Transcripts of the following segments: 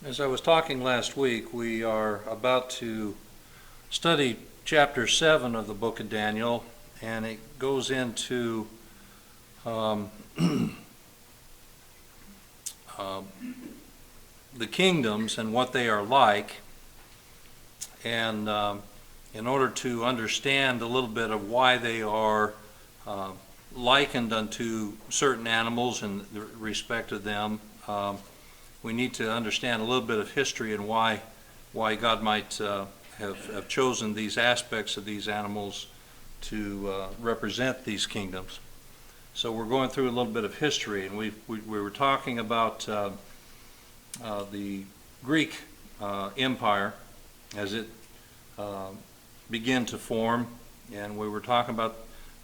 As I was talking last week, we are about to study chapter 7 of the book of Daniel, and it goes into um, the kingdoms and what they are like. And in order to understand a little bit of why they are likened unto certain animals in respect to them, we need to understand a little bit of history and why God might have chosen these aspects of these animals to represent these kingdoms. So we're going through a little bit of history, and we were talking about the Greek Empire as it began to form, and we were talking about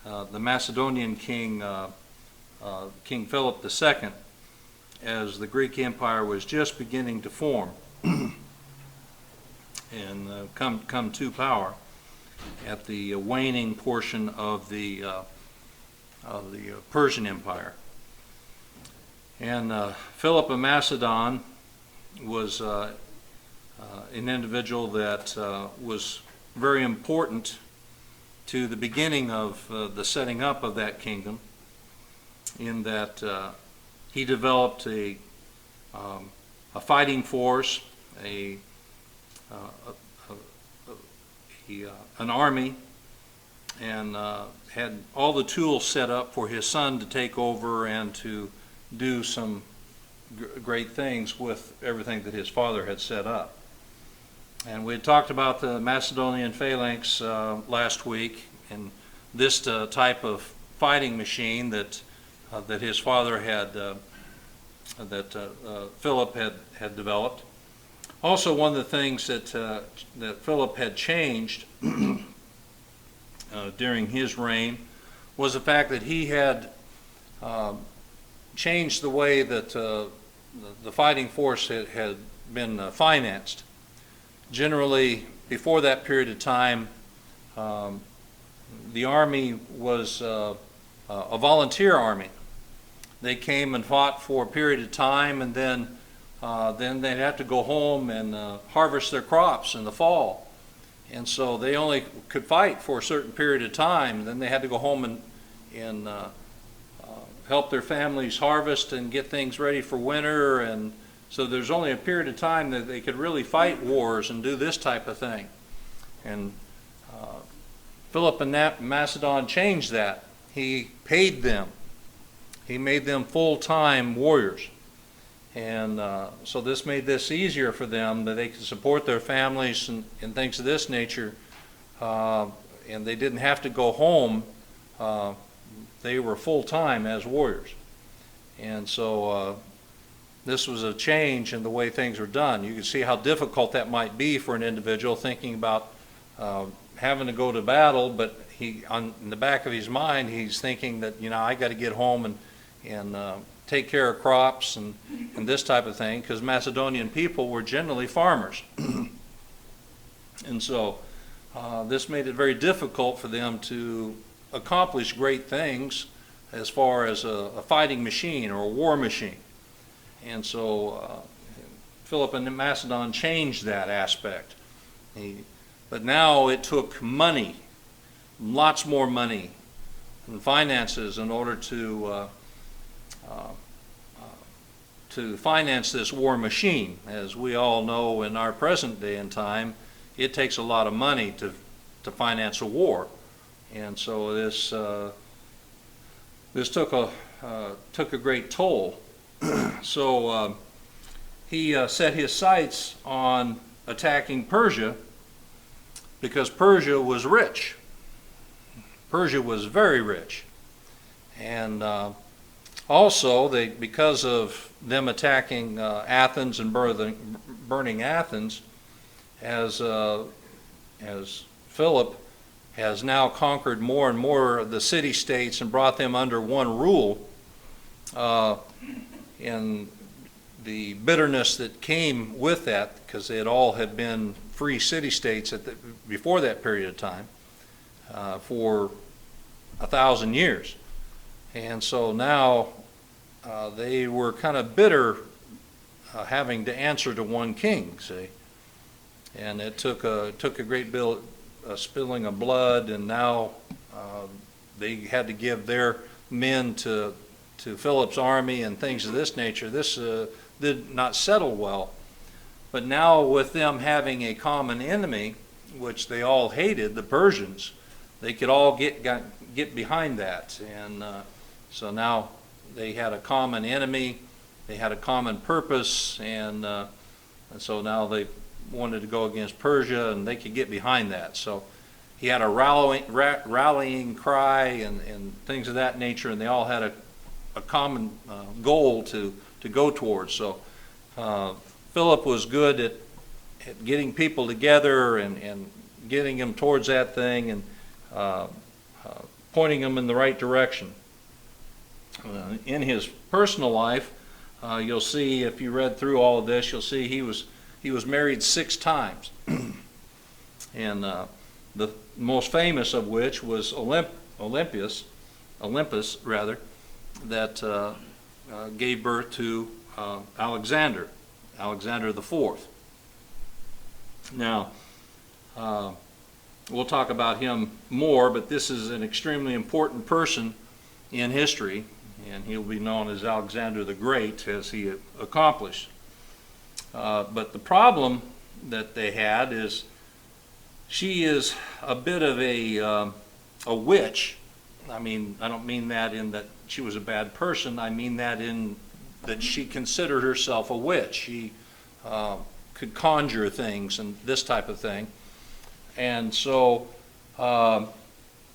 the Macedonian king, King Philip II, as the Greek Empire was just beginning to form and come to power at the waning portion of the Persian Empire. And Philip of Macedon was an individual that was very important to the beginning of the setting up of that kingdom, in that he developed a fighting force, an army, and had all the tools set up for his son to take over and to do some great things with everything that his father had set up. And we had talked about the Macedonian phalanx last week, and this type of fighting machine that his father had, Philip had developed. Also, one of the things that Philip had changed during his reign was the fact that he had changed the way that the fighting force had been financed. Generally, before that period of time, the army was a volunteer army. They came and fought for a period of time, and then they'd have to go home and harvest their crops in the fall. And so they only could fight for a certain period of time. Then they had to go home and help their families harvest and get things ready for winter. And so there's only a period of time that they could really fight wars and do this type of thing. And Philip in Macedon changed that. He paid them. He made them full-time warriors. And so this made this easier for them, that they could support their families and things of this nature. And they didn't have to go home. They were full-time as warriors. And so this was a change in the way things were done. You can see how difficult that might be for an individual thinking about having to go to battle, but in the back of his mind, he's thinking that, I got to get home and take care of crops and this type of thing, because Macedonian people were generally farmers. And so this made it very difficult for them to accomplish great things as far as a fighting machine or a war machine. And so Philip in Macedon changed that aspect. But now it took money, lots more money and finances in order to finance this war machine. As we all know, in our present day and time, it takes a lot of money to finance a war. And so this took a great toll. So he set his sights on attacking Persia, because Persia was rich. Persia was very rich. And also, because of them attacking Athens and burning Athens, as Philip has now conquered more and more of the city-states and brought them under one rule, and the bitterness that came with that, because they all had been free city-states before that period of time for 1,000 years. And so now they were kind of bitter having to answer to one king, see. And it took a great deal spilling of blood, and now they had to give their men to Philip's army and things of this nature. This did not settle well. But now with them having a common enemy, which they all hated, the Persians, they could all get behind that. And so now they had a common enemy, they had a common purpose, and so now they wanted to go against Persia, and they could get behind that. So he had a rallying cry and things of that nature, and they all had a common goal to go towards. So Philip was good at getting people together and getting them towards that thing and pointing them in the right direction. In his personal life, you'll see, if you read through all of this, you'll see he was married 6 times. And the most famous of which was Olympus rather, that gave birth to Alexander the Fourth. Now, we'll talk about him more, but this is an extremely important person in history, and he'll be known as Alexander the Great, as he accomplished. But the problem that they had is she is a bit of a witch. I mean, I don't mean that in that she was a bad person. I mean that in that she considered herself a witch. She could conjure things and this type of thing. And so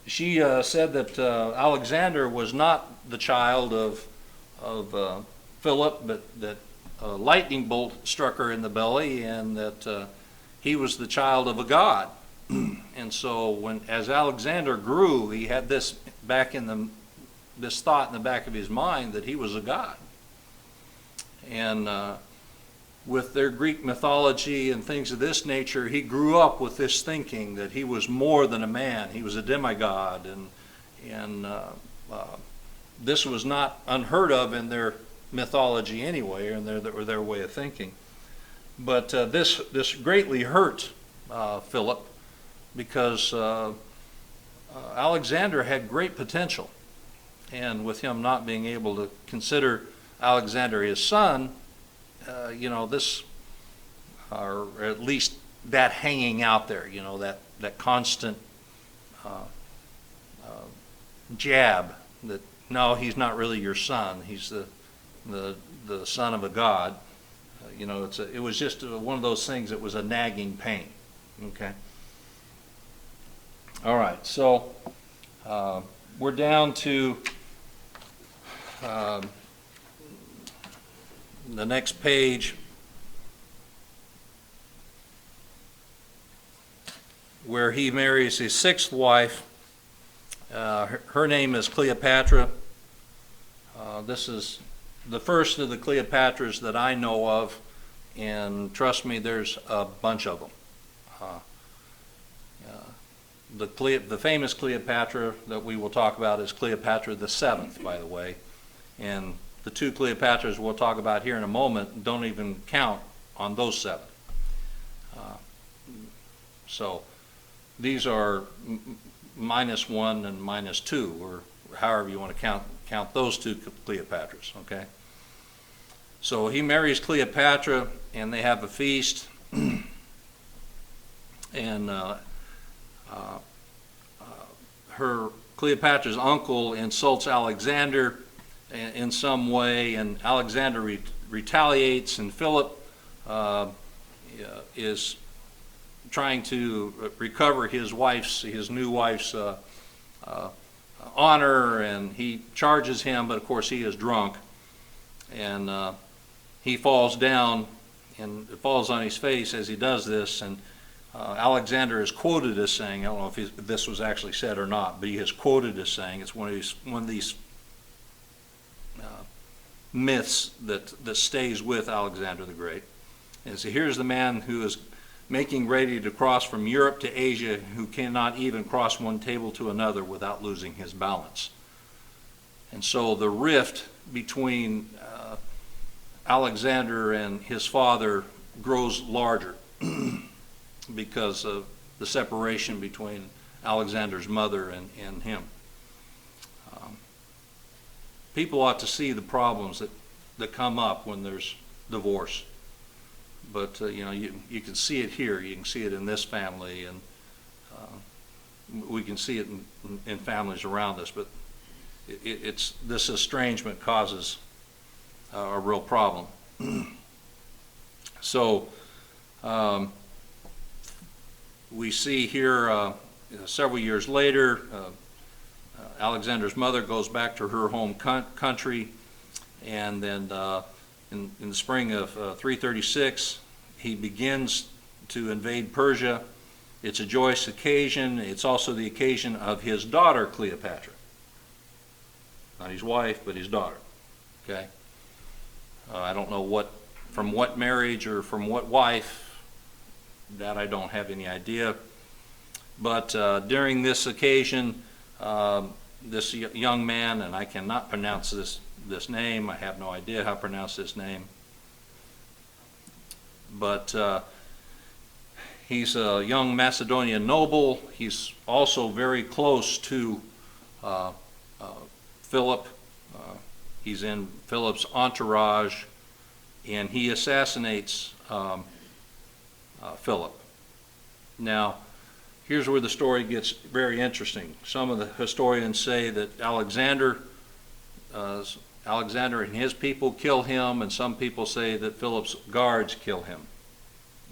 she said that Alexander was not the child of Philip, but that a lightning bolt struck her in the belly, and that he was the child of a god. And so as Alexander grew, he had this thought in the back of his mind that he was a god. And with their Greek mythology and things of this nature, he grew up with this thinking that he was more than a man. He was a demigod, and this was not unheard of in their mythology anyway, or their way of thinking. But this greatly hurt Philip, because Alexander had great potential, and with him not being able to consider Alexander his son, this, or at least that hanging out there, that constant jab that no, he's not really your son. He's the son of a god. It was just one of those things that was a nagging pain. Okay. All right. So we're down to the next page, where he marries his 6th wife. Her name is Cleopatra. This is the first of the Cleopatras that I know of, and trust me, there's a bunch of them. The famous Cleopatra that we will talk about is Cleopatra the 7th, by the way, and the 2 Cleopatras we'll talk about here in a moment don't even count on those 7. So these are -1 and -2, or however you want to count those 2 Cleopatras. Okay. So he marries Cleopatra, and they have a feast, and Cleopatra's uncle insults Alexander in some way, and Alexander retaliates, and Philip is trying to recover his new wife's honor, and he charges him, but of course he is drunk, and he falls down, and it falls on his face as he does this, and Alexander is quoted as saying, I don't know if this was actually said or not, but he is quoted as saying, it's one of these myths that stays with Alexander the Great. And so here's the man who is making ready to cross from Europe to Asia, who cannot even cross one table to another without losing his balance. And so the rift between Alexander and his father grows larger because of the separation between Alexander's mother and him. People ought to see the problems that come up when there's divorce. But you can see it here. You can see it in this family, and we can see it in families around us. But it's this estrangement causes a real problem. So we see here several years later, Alexander's mother goes back to her home country, and then in the spring of 336, he begins to invade Persia. It's a joyous occasion. It's also the occasion of his daughter Cleopatra. Not his wife, but his daughter. Okay? I don't know from what marriage or from what wife, that I don't have any idea. But during this occasion, this young man, and I cannot pronounce this name, I have no idea how to pronounce this name, but he's a young Macedonian noble. He's also very close to Philip. He's in Philip's entourage, and he assassinates Philip. Now, here's where the story gets very interesting. Some of the historians say that Alexander and his people kill him, and some people say that Philip's guards kill him.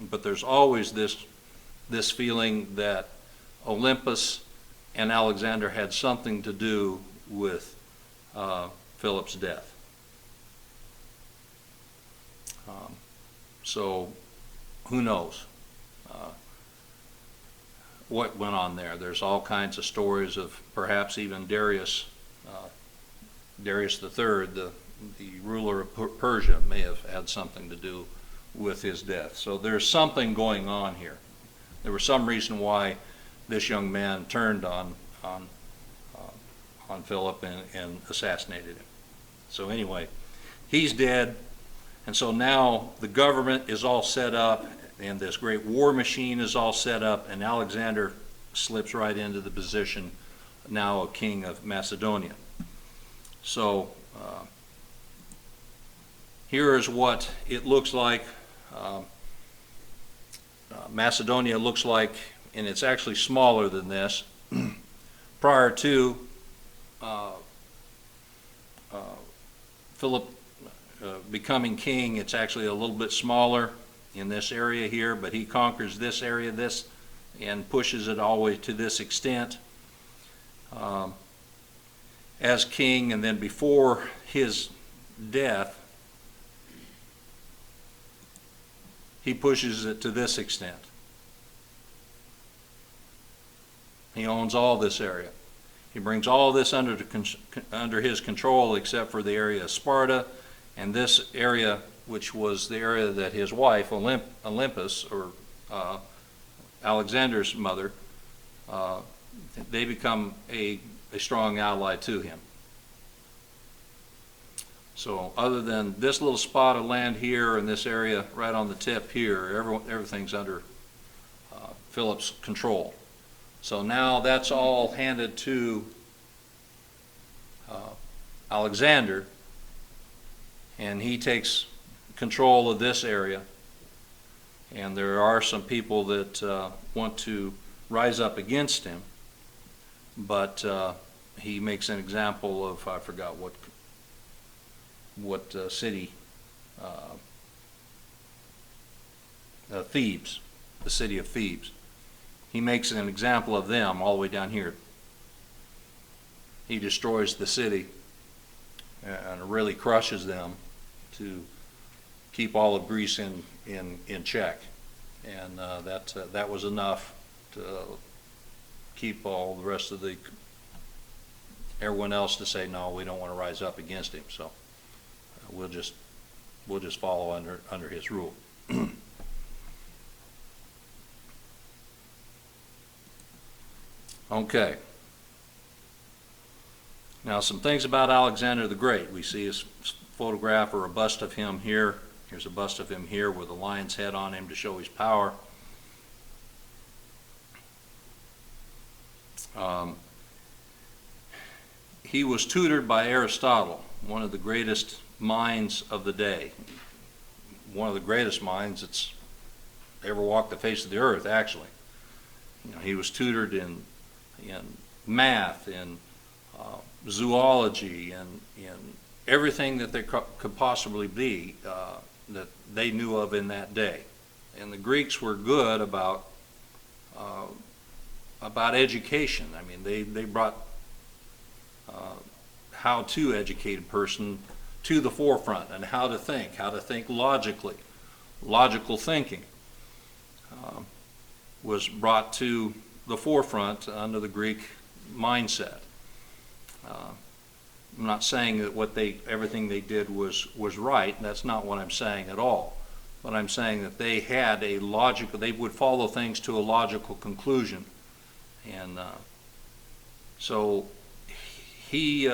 But there's always this feeling that Olympus and Alexander had something to do with Philip's death. So who knows what went on there? There's all kinds of stories of perhaps even Darius III, the ruler of Persia, may have had something to do with his death. So there's something going on here. There was some reason why this young man turned on Philip and assassinated him. So anyway, he's dead, and so now the government is all set up, and this great war machine is all set up, and Alexander slips right into the position now of king of Macedonia. So here is what it looks like. Macedonia looks like, and it's actually smaller than this. Prior to Philip becoming king, it's actually a little bit smaller in this area here, but he conquers this area, and pushes it all the way to this extent as king. And then before his death, he pushes it to this extent. He owns all this area. He brings all this under his control, except for the area of Sparta, and this area, which was the area that his wife Olympus, or Alexander's mother, they become a strong ally to him. So other than this little spot of land here and this area right on the tip here, everything's under Philip's control. So now that's all handed to Alexander, and he takes control of this area. And there are some people that want to rise up against him, but he makes an example of, I forgot what city, Thebes, the city of Thebes. He makes an example of them all the way down here. He destroys the city and really crushes them to keep all of Greece in check. And that was enough to keep all the rest of everyone else to say, no, we don't want to rise up against him. So we'll just follow under his rule. Okay. Now some things about Alexander the Great. We see his photograph or a bust of him here. Here's a bust of him here with a lion's head on him to show his power. He was tutored by Aristotle, one of the greatest minds of the day. One of the greatest minds that's ever walked the face of the earth, actually. He was tutored in math, in zoology, and in everything that there could possibly be that they knew of in that day. And the Greeks were good about education. I mean, they brought how to educate a person to the forefront, and how to think logically. Logical thinking was brought to the forefront under the Greek mindset. I'm not saying that everything they did was right. That's not what I'm saying at all. But I'm saying that they had they would follow things to a logical conclusion. And so he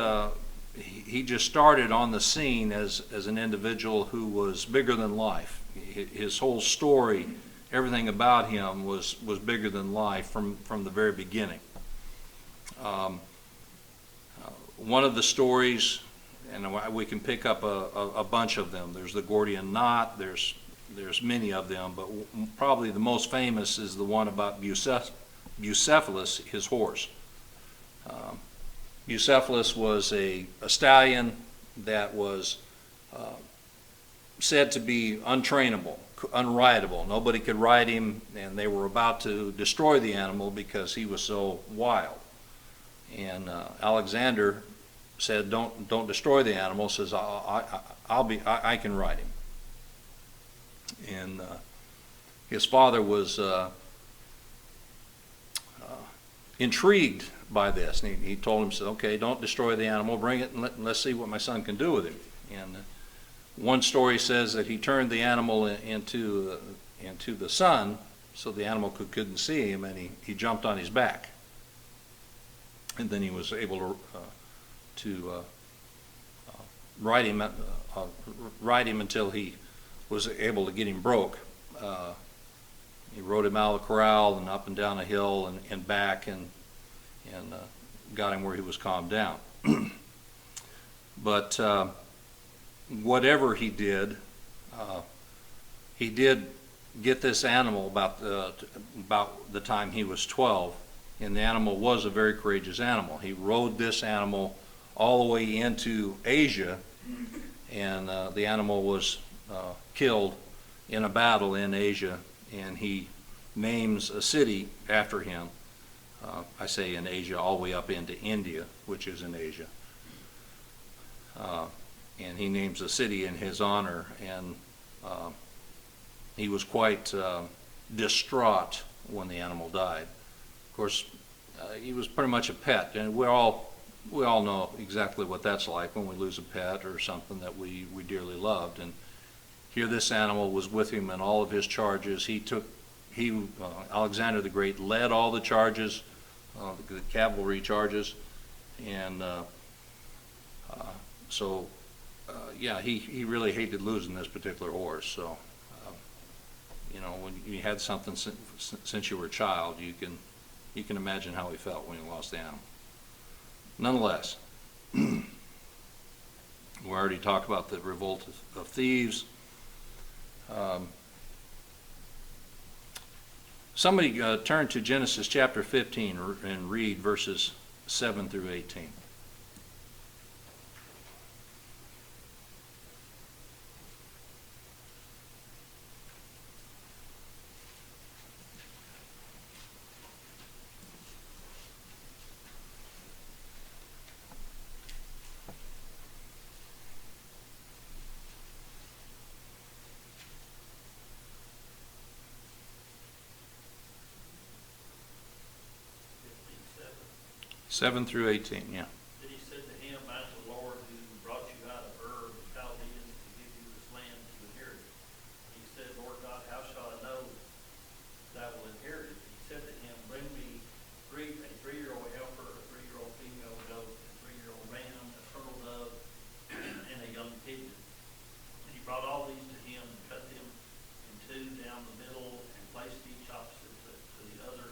just started on the scene as an individual who was bigger than life. His whole story, everything about him was bigger than life from the very beginning. One of the stories, and we can pick up a bunch of them. There's the Gordian knot. There's many of them, but probably the most famous is the one about Bucephalus, his horse. Bucephalus was a stallion that was said to be untrainable, unrideable. Nobody could ride him, and they were about to destroy the animal because he was so wild. And Alexander said, "Don't destroy the animal." Says, I can ride him." And his father was intrigued by this, and he told him, said, "Okay, don't destroy the animal. Bring it, and let's see what my son can do with him." And one story says that he turned the animal into the sun, so the animal couldn't see him, and he jumped on his back. And then he was able to ride him until he was able to get him broke. He rode him out of the corral and up and down a hill and back, and got him where he was calmed down. But whatever he did get this animal about the time he was 12. And the animal was a very courageous animal. He rode this animal all the way into Asia, and the animal was killed in a battle in Asia, and he names a city after him. I say in Asia, all the way up into India, which is in Asia. And he names a city in his honor, and he was quite distraught when the animal died. Of course, he was pretty much a pet, and we all know exactly what that's like when we lose a pet or something that we dearly loved. And here, this animal was with him in all of his charges. Alexander the Great led all the charges, the cavalry charges, and he really hated losing this particular horse. So, when you had something since you were a child, you can imagine how he felt when he lost the animal. Nonetheless, we already talked about the revolt of thieves. Somebody turn to Genesis chapter 15 and read verses 7 through 18. Seven through 18, yeah. Then he said to him, "I am the Lord who brought you out of Ur of the Chaldeans to give you this land to inherit it." He said, "Lord God, how shall I know that I will inherit it?" He said to him, "Bring me a 3-year-old heifer, a 3-year-old female goat, a 3-year-old ram, a turtle dove, and a young pigeon." placed each opposite to the other,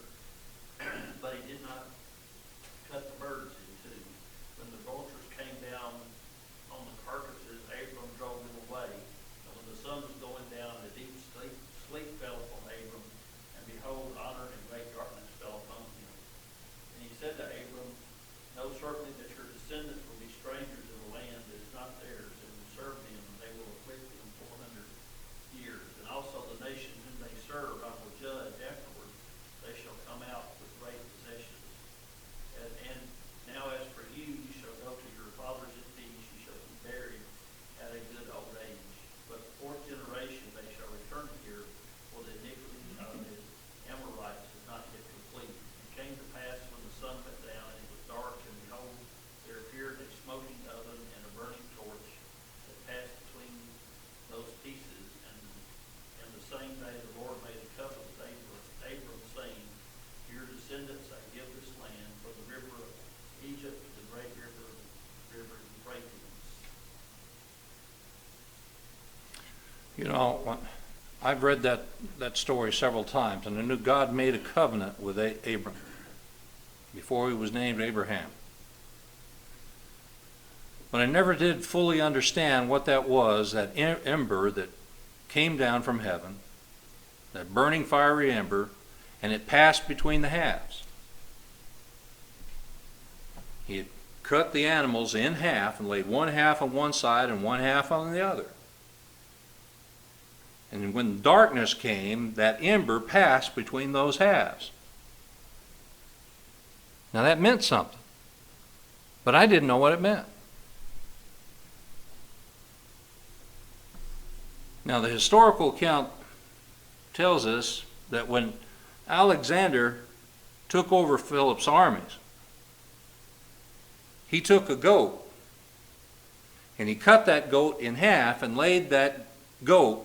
but he did not cut the birds in two. When the vultures came down on the carcasses, Abram drove them away. And when the sun was going down, a deep sleep fell upon Abram, and behold, honor and great darkness fell upon him. And he said to Abram, know certainly that your descendants will be strangers in a land that is not theirs, and will serve them, and they will afflict them 400 years. And also the nation whom they serve I will judge afterward. They shall come out with great possessions. And now as for you, you shall go to your fathers in peace. You shall be buried at a good old age. But the fourth generation they shall return here, for the iniquity of the Amorites is not yet complete. It came to pass when the sun went down and it was dark, and behold, there appeared a smoking oven and a burning torch that passed between those pieces. And the same day the Lord made a covenant with Abram, saying, to your descendants I give this land, from the river of Egypt to the great river Euphrates. You know, I've read that story several times, and I knew God made a covenant with Abram before he was named Abraham. But I never did fully understand what that was, that ember that came down from heaven, that burning fiery ember, and it passed between the halves. He had cut the animals in half and laid one half on one side and one half on the other. And when darkness came, that ember passed between those halves. Now that meant something, but I didn't know what it meant. Now the historical account tells us that when Alexander took over Philip's armies, he took a goat and he cut that goat in half and laid that goat,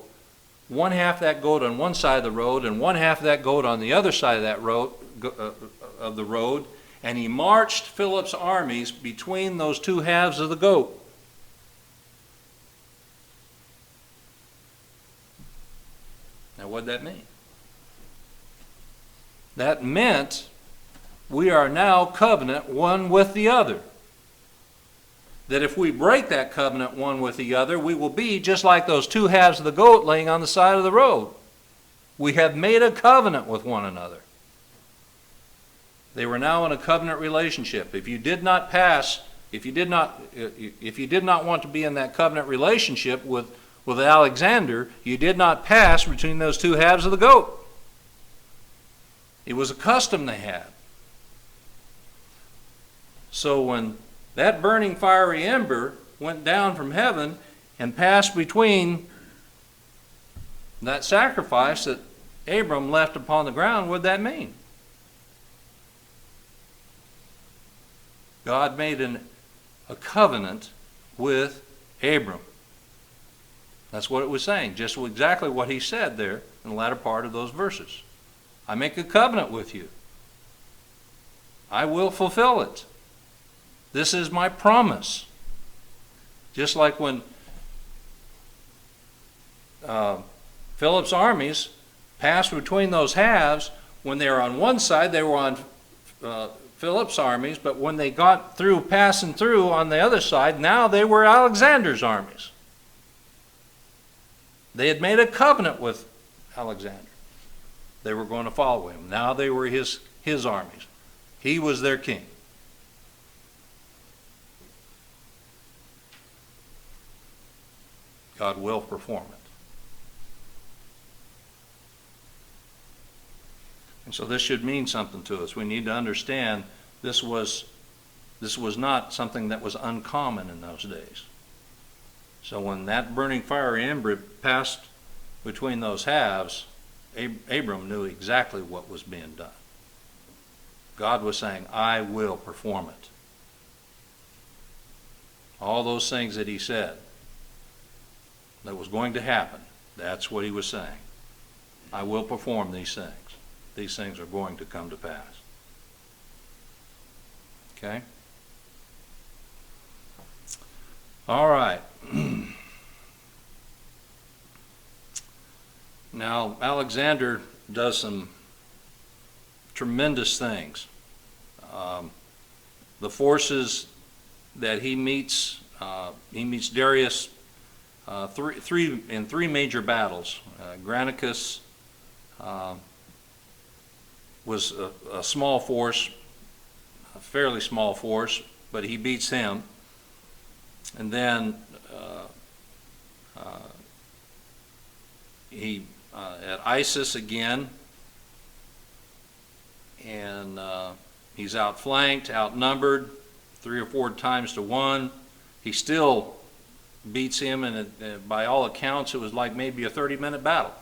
one half of that goat on one side of the road and one half of that goat on the other side of that road, and he marched Philip's armies between those two halves of the goat. Now what did that mean? That meant we are now covenant one with the other. That if we break that covenant one with the other, we will be just like those two halves of the goat laying on the side of the road. We have made a covenant with one another. They were now in a covenant relationship. If you did not want to be in that covenant relationship with Alexander, you did not pass between those two halves of the goat. It was a custom they had. So when that burning fiery ember went down from heaven and passed between that sacrifice that Abram left upon the ground, what did that mean? God made a covenant with Abram. That's what it was saying, just exactly what he said there in the latter part of those verses. I make a covenant with you. I will fulfill it. This is my promise. Just like when Philip's armies passed between those halves, when they were on one side, they were on Philip's armies, but when they got through passing through on the other side, now they were Alexander's armies. They had made a covenant with Alexander. They were going to follow him. Now they were his armies. He was their king. God will perform it. And so this should mean something to us. We need to understand this was not something that was uncommon in those days. So when that burning fiery ember passed between those halves, Abram knew exactly what was being done. God was saying, I will perform it. All those things that he said that was going to happen, that's what he was saying. I will perform these things. These things are going to come to pass. Okay? All right. Now, Alexander does some tremendous things. The forces that he meets Darius in three major battles. Granicus was a small force, a fairly small force, but he beats him. And then he at Isis again, and he's outflanked, outnumbered 3 or 4 times to 1. He still beats him, and by all accounts it was like maybe a 30-minute battle.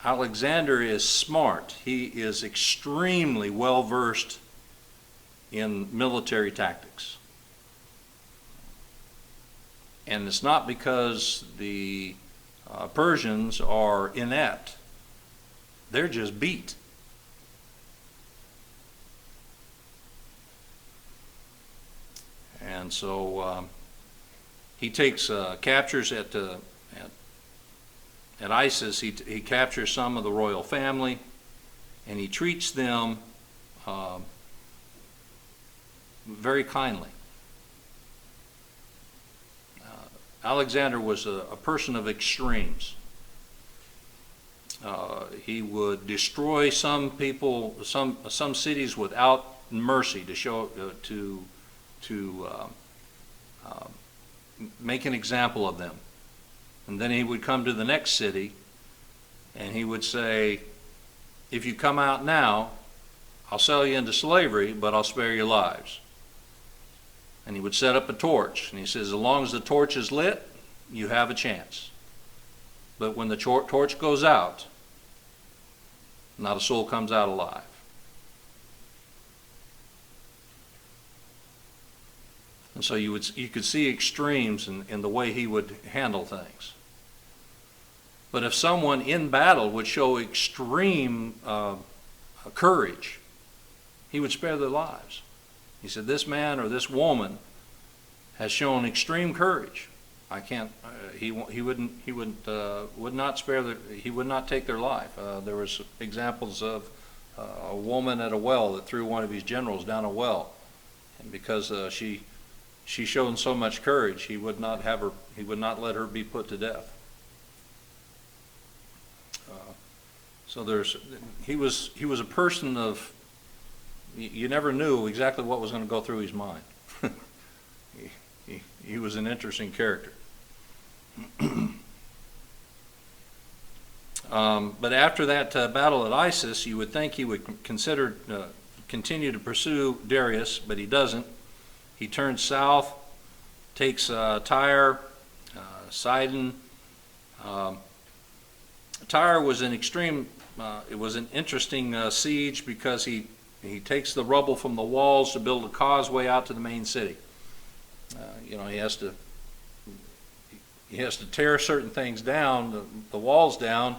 Alexander is smart. He is extremely well versed in military tactics. And it's not because the Persians are inept. They're just beat. And so he takes captures at Isis. He captures some of the royal family, and he treats them very kindly. Alexander was a person of extremes. He would destroy some people, some cities without mercy to show to make an example of them. And then he would come to the next city and he would say, if you come out now, I'll sell you into slavery, but I'll spare your lives. And he would set up a torch, and he says, as long as the torch is lit, you have a chance. But when the torch goes out, not a soul comes out alive. And so you could see extremes in the way he would handle things. But if someone in battle would show extreme courage, he would spare their lives. He said, this man or this woman has shown extreme courage. I can't. He would not take their life. There was examples of a woman at a well that threw one of his generals down a well, and because she showed so much courage, he would not have her. He would not let her be put to death. So he was a person of. You never knew exactly what was going to go through his mind. He was an interesting character. But after that battle at Isis, you would think he would continue to pursue Darius, but he doesn't. He turns south, takes Tyre, Sidon. Tyre was an extreme. It was an interesting siege because he takes the rubble from the walls to build a causeway out to the main city. He has to tear certain things down, the walls down,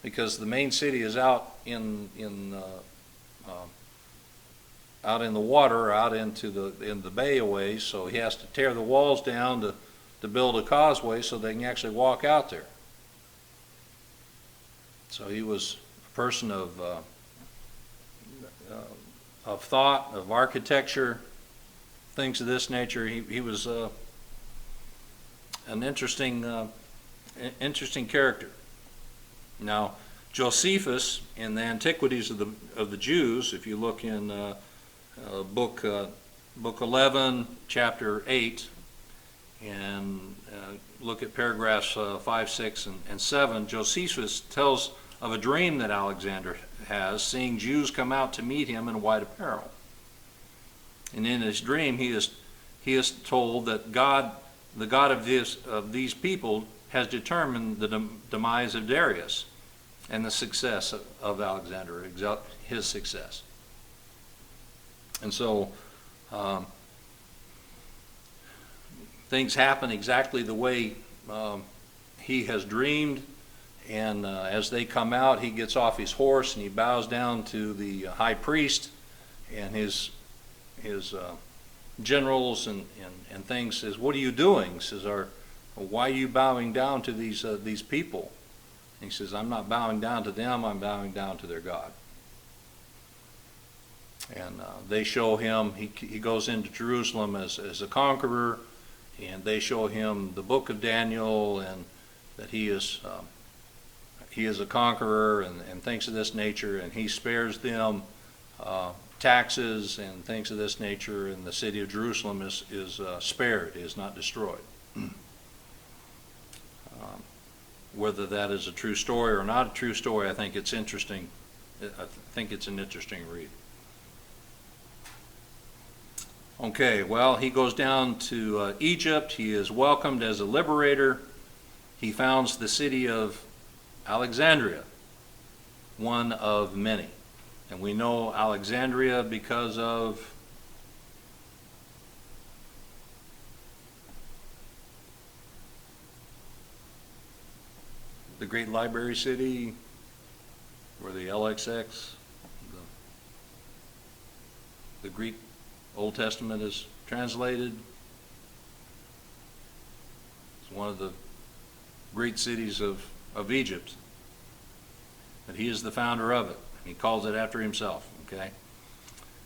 because the main city is out in the water, out in the bay a ways. So he has to tear the walls down to build a causeway so they can actually walk out there. So he was a person of thought, of architecture, things of this nature. He was an interesting character. Now, Josephus in the Antiquities of the Jews, if you look in book 11, chapter 8, and look at paragraphs 5, 6, and 7, Josephus tells of a dream that Alexander has, seeing Jews come out to meet him in white apparel. And in his dream, he is told that God, the God of these people, has determined the demise of Darius and the success of Alexander, his success. And so things happen exactly the way he has dreamed. And as they come out, he gets off his horse and he bows down to the high priest and his generals and things. Says, "What are you doing?" Says, "Why are you bowing down to these people?" He says, I'm not bowing down to them, I'm bowing down to their God. And they show him, he goes into Jerusalem as a conqueror, and they show him the book of Daniel, and that he is a conqueror and things of this nature, and he spares them taxes and things of this nature, and the city of Jerusalem is spared, is not destroyed. Whether that is a true story or not a true story, I think it's interesting. I think it's an interesting read. Okay, well, he goes down to Egypt. He is welcomed as a liberator. He founds the city of Alexandria, one of many. And we know Alexandria because of the great library city, where the LXX, the Greek Old Testament is translated. It's one of the great cities of Egypt. But he is the founder of it. He calls it after himself, okay?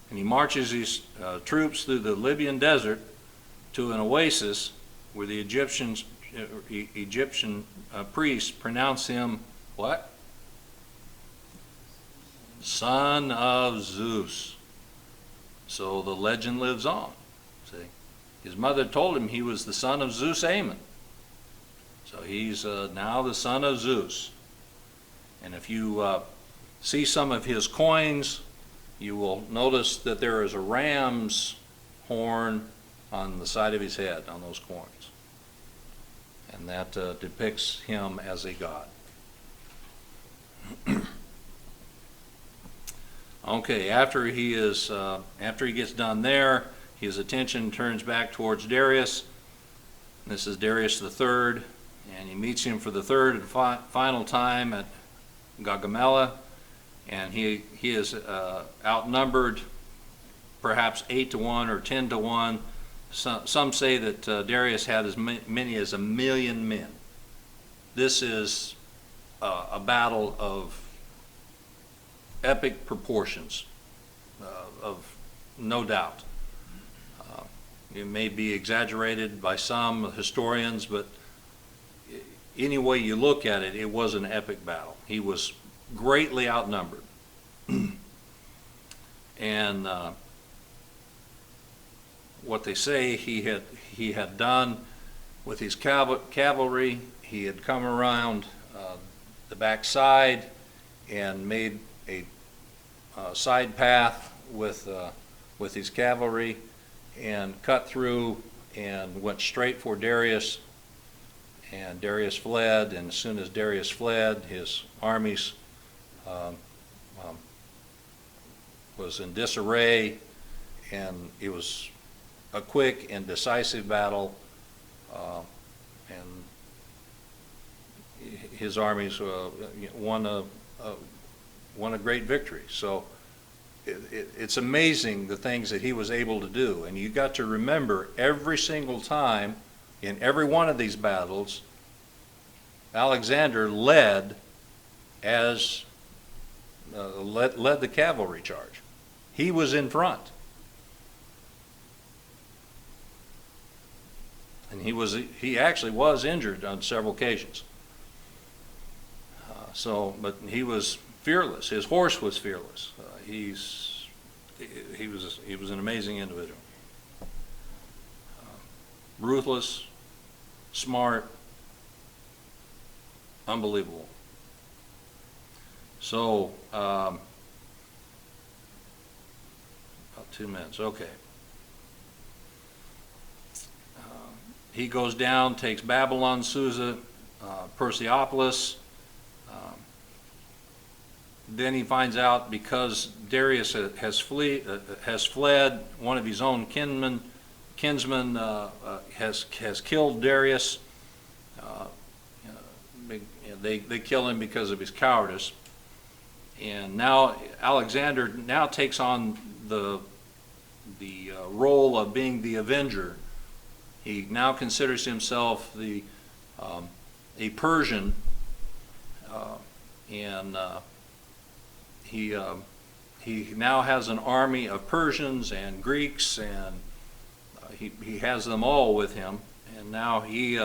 And he marches his troops through the Libyan desert to an oasis where the Egyptian priests pronounce him what? Son of Zeus. So the legend lives on. See, his mother told him he was the son of Zeus Ammon. So he's now the son of Zeus. And if you see some of his coins, you will notice that there is a ram's horn on the side of his head on those coins. And that depicts him as a god. Okay, after he gets done there, his attention turns back towards Darius. This is Darius III, and he meets him for the third and final time at Gaugamela, and he is outnumbered perhaps 8-1 or 10-1. Some say that Darius had as many as 1 million men. This is a battle of epic proportions, of no doubt. It may be exaggerated by some historians, but any way you look at it, it was an epic battle. He was greatly outnumbered. And what they say he had done with his cavalry, he had come around the backside and made a side path with his cavalry and cut through and went straight for Darius. And Darius fled, and as soon as Darius fled, his armies was in disarray, and it was a quick and decisive battle, and his armies won a great victory. So it's amazing the things that he was able to do, and you got to remember every single time in every one of these battles, Alexander led the cavalry charge. He was in front. And he actually was injured on several occasions. But he was fearless. His horse was fearless. He was an amazing individual. Ruthless, smart, unbelievable. So, about 2 minutes, okay. He goes down, takes Babylon, Susa, Persepolis. Then he finds out because Darius has fled, one of his own kinsmen has killed Darius. They kill him because of his cowardice. And now Alexander now takes on the role of being the avenger. He now considers himself a Persian and he now has an army of Persians and Greeks, and he has them all with him. And now he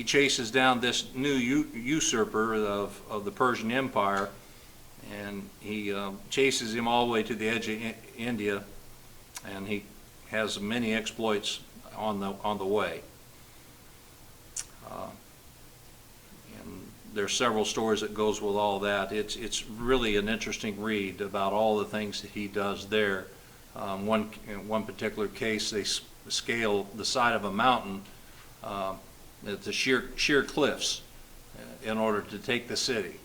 chases down this new usurper of the Persian Empire, and he chases him all the way to the edge of India, and he has many exploits on the way. And there's several stories that goes with all that. It's really an interesting read about all the things that he does there. In one particular case, they scale the side of a mountain at the sheer cliffs in order to take the city.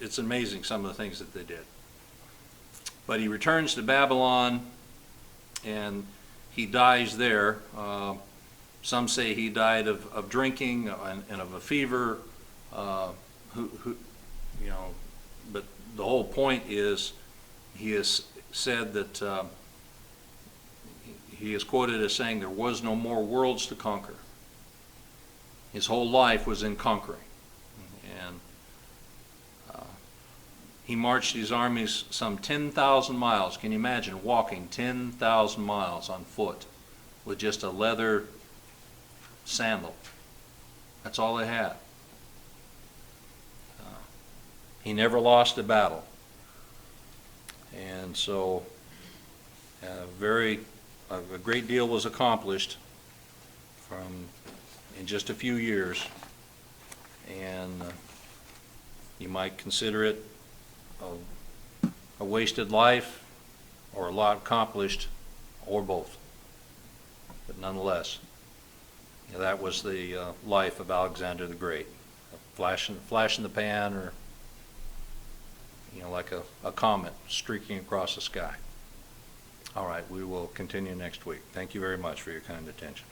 It's amazing some of the things that they did. But he returns to Babylon, and he dies there. Some say he died of drinking and of a fever. But the whole point is, he has said that he is quoted as saying there was no more worlds to conquer. His whole life was in conquering. And he marched his armies some 10,000 miles. Can you imagine walking 10,000 miles on foot with just a leather sandal? That's all they had. He never lost a battle. And so a great deal was accomplished in just a few years, and you might consider it a wasted life or a lot accomplished, or both. But nonetheless, that was the life of Alexander the Great. A flash in the pan, or like a comet streaking across the sky. All right, we will continue next week. Thank you very much for your kind attention.